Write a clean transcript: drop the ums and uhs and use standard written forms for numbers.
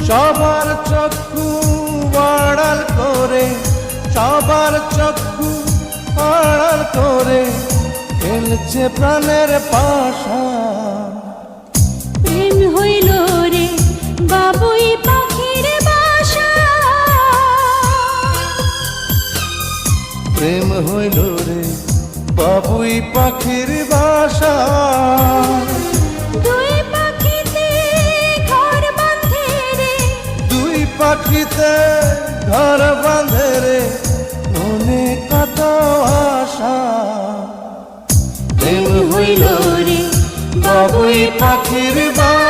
সবার চক্ষু আড়াল করে, সবার চক্ষু আড়াল করে খেলছে প্রাণের পাশা। প্রেম হইল রে বাবুই পাখির বাসা, প্রেম হইল রে বাবুই পাখির বাসা। দুই পাখিতে ঘর বাঁধে রে, দুই পাখিতে ঘর বাঁধে রে মনে কত আশা। প্রেম হইল রে বাবুই পাখির বাসা।